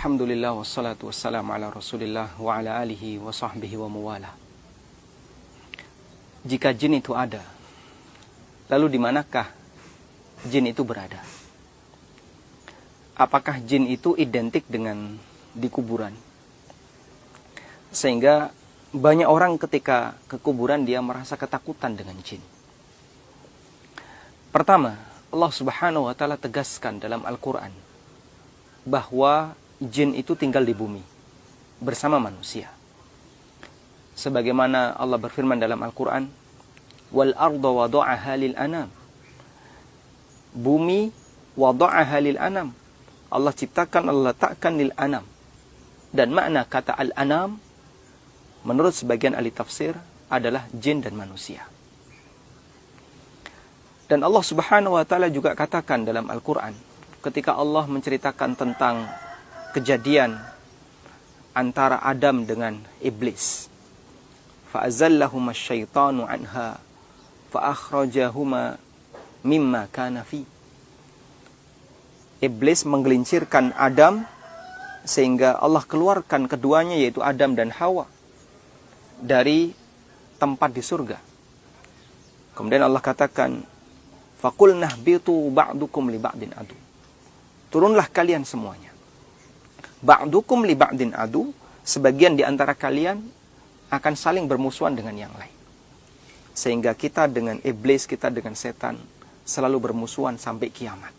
Alhamdulillah wassalatu wassalamu ala Rasulillah wa ala alihi wa sahbihi wa mawala. Jika jin itu ada, lalu di manakah jin itu berada? Apakah jin itu identik dengan di kuburan? Sehingga banyak orang ketika ke kuburan dia merasa ketakutan dengan jin. Pertama, Allah Subhanahu wa taala tegaskan dalam Al-Qur'an bahwa jin itu tinggal di bumi bersama manusia. Sebagaimana Allah berfirman dalam Al-Qur'an, "Wal arda wada'aha lil anam." Bumi wada'aha lil anam. Allah ciptakan, Allah letakkan lil anam. Dan makna kata al-anam menurut sebagian ahli tafsir adalah jin dan manusia. Dan Allah Subhanahu wa taala juga katakan dalam Al-Qur'an ketika Allah menceritakan tentang kejadian antara Adam dengan iblis. Fa'azallahuma syaitanu anha fa'akhrajahuma mimma kana fi. Iblis menggelincirkan Adam sehingga Allah keluarkan keduanya, yaitu Adam dan Hawa, dari tempat di surga. Kemudian Allah katakan, faqulna ihbitu ba'dukum li ba'din adu. Turunlah kalian semuanya. Ba'dukum li ba'din adu, sebagian di antara kalian akan saling bermusuhan dengan yang lain. Sehingga kita dengan iblis, kita dengan setan selalu bermusuhan sampai kiamat.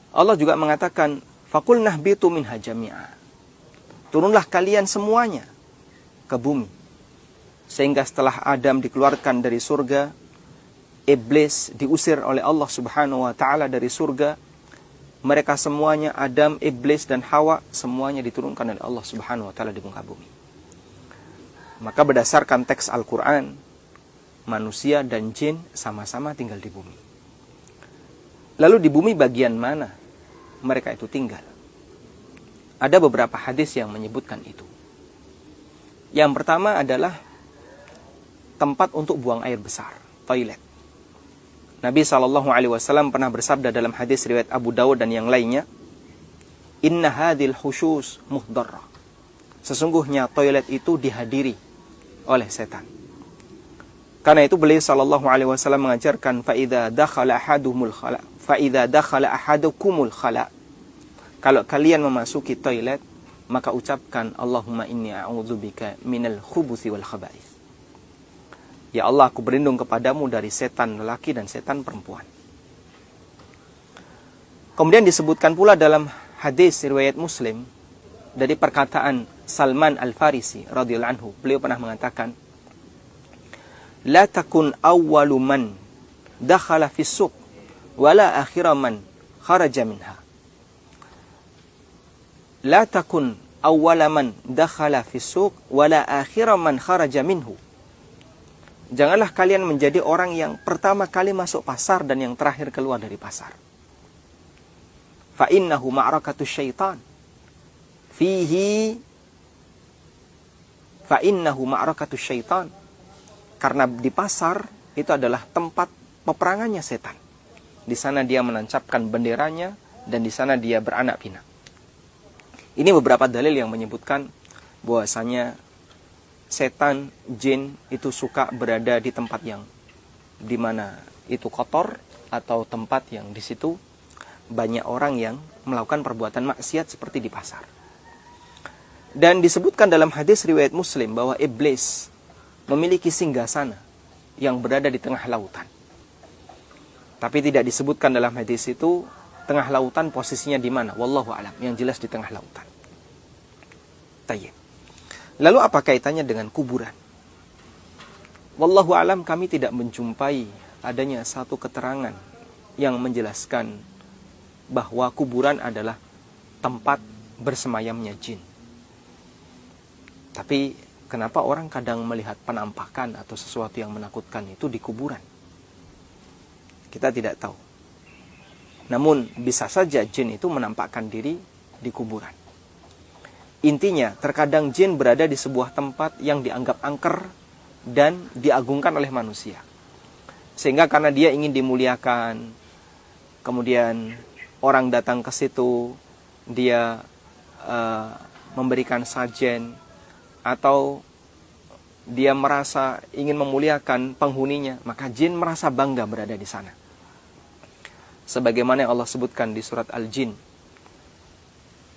Allah juga mengatakan, faqulna ihbitu minha jami'a. Turunlah kalian semuanya ke bumi. Sehingga setelah Adam dikeluarkan dari surga, iblis diusir oleh Allah Subhanahu wa taala dari surga. Mereka semuanya, Adam, iblis dan Hawa, semuanya diturunkan oleh Allah Subhanahu wa taala di muka bumi. Maka berdasarkan teks Al-Qur'an, manusia dan jin sama-sama tinggal di bumi. Lalu di bumi bagian mana mereka itu tinggal? Ada beberapa hadis yang menyebutkan itu. Yang pertama adalah tempat untuk buang air besar, toilet. Nabi SAW pernah bersabda dalam hadis riwayat Abu Dawud dan yang lainnya, "Inna hadhil hushus muhdarrah." Sesungguhnya toilet itu dihadiri oleh setan. Karena itu beliau SAW mengajarkan, "Fa idza dakhala ahadukumul khala." Kalau kalian memasuki toilet, maka ucapkan, "Allahumma inni a'udzubika minal khubuthi wal khaba'ith." Ya Allah, aku berlindung kepadamu dari setan lelaki dan setan perempuan. Kemudian disebutkan pula dalam hadis riwayat Muslim dari perkataan Salman Al-Farisi radhiyallahu anhu. Beliau pernah mengatakan, "La takun awwalu man dakhala fis suq wala akhiru man kharaja minha." La takun awwala man dakhala fis suq wala akhiru man kharaja minhu. Janganlah kalian menjadi orang yang pertama kali masuk pasar dan yang terakhir keluar dari pasar. Fa innahu ma'rakatus syaitan. Fa innahu ma'rakatus syaitan. Karena di pasar itu adalah tempat peperangannya setan. Di sana dia menancapkan benderanya dan di sana dia beranak pinak. Ini beberapa dalil yang menyebutkan bahwasanya setan, jin itu suka berada di tempat yang dimana itu kotor atau tempat yang di situ banyak orang yang melakukan perbuatan maksiat seperti di pasar. Dan disebutkan dalam hadis riwayat Muslim bahwa iblis memiliki singgasana yang berada di tengah lautan. Tapi tidak disebutkan dalam hadis itu tengah lautan posisinya di mana. Wallahu a'lam. Yang jelas di tengah lautan. Tayyib. Lalu apa kaitannya dengan kuburan? Wallahu alam, kami tidak menjumpai adanya satu keterangan yang menjelaskan bahwa kuburan adalah tempat bersemayamnya jin. Tapi kenapa orang kadang melihat penampakan atau sesuatu yang menakutkan itu di kuburan? Kita tidak tahu. Namun bisa saja jin itu menampakkan diri di kuburan. Intinya, terkadang jin berada di sebuah tempat yang dianggap angker dan diagungkan oleh manusia. Sehingga karena dia ingin dimuliakan, kemudian orang datang ke situ, dia memberikan sajen, atau dia merasa ingin memuliakan penghuninya, maka jin merasa bangga berada di sana. Sebagaimana yang Allah sebutkan di surat Al-Jin,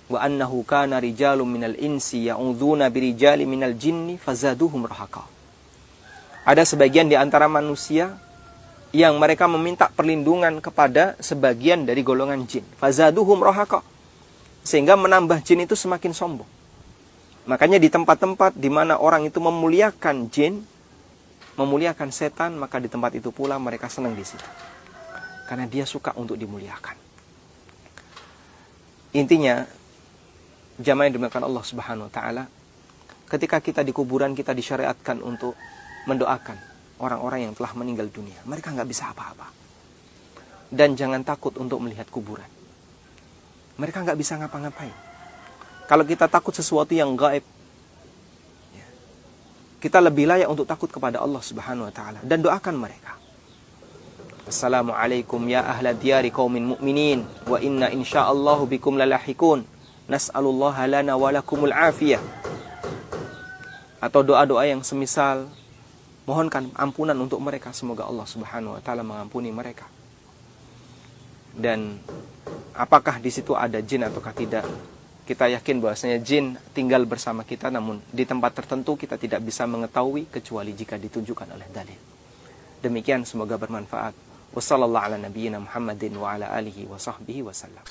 wa annahu kana rijalun minal insi ya'udzuuna birijali minal jinni fazaduhum rahaqa. Ada sebagian di antara manusia yang mereka meminta perlindungan kepada sebagian dari golongan jin, fazaduhum rahaqa, sehingga menambah jin itu semakin sombong. Makanya di tempat-tempat di mana orang itu memuliakan jin, memuliakan setan, maka di tempat itu pula mereka senang di situ. Karena dia suka untuk dimuliakan. Intinya, jamaah yang dimuliakan Allah Subhanahu wa taala, ketika kita di kuburan, kita disyariatkan untuk mendoakan orang-orang yang telah meninggal dunia. Mereka nggak bisa apa-apa. Dan jangan takut untuk melihat kuburan. Mereka nggak bisa ngapa-ngapain. Kalau kita takut sesuatu yang gaib, kita lebih layak untuk takut kepada Allah Subhanahu wa taala dan doakan mereka. Assalamualaikum ya ahla diyari qaumin mu'minin wa inna insyaallahu bikum lalahikun. Nas'alullaha lana wa lakumul afiyah. Atau doa-doa yang semisal, mohonkan ampunan untuk mereka, semoga Allah Subhanahu wa taala mengampuni mereka. Dan apakah di situ ada jin ataukah tidak? Kita yakin bahwasanya jin tinggal bersama kita, namun di tempat tertentu kita tidak bisa mengetahui kecuali jika ditunjukkan oleh dalil. Demikian, semoga bermanfaat. Wassallallahu ala nabiyyina Muhammadin wa ala alihi wa sahbihi wasallam.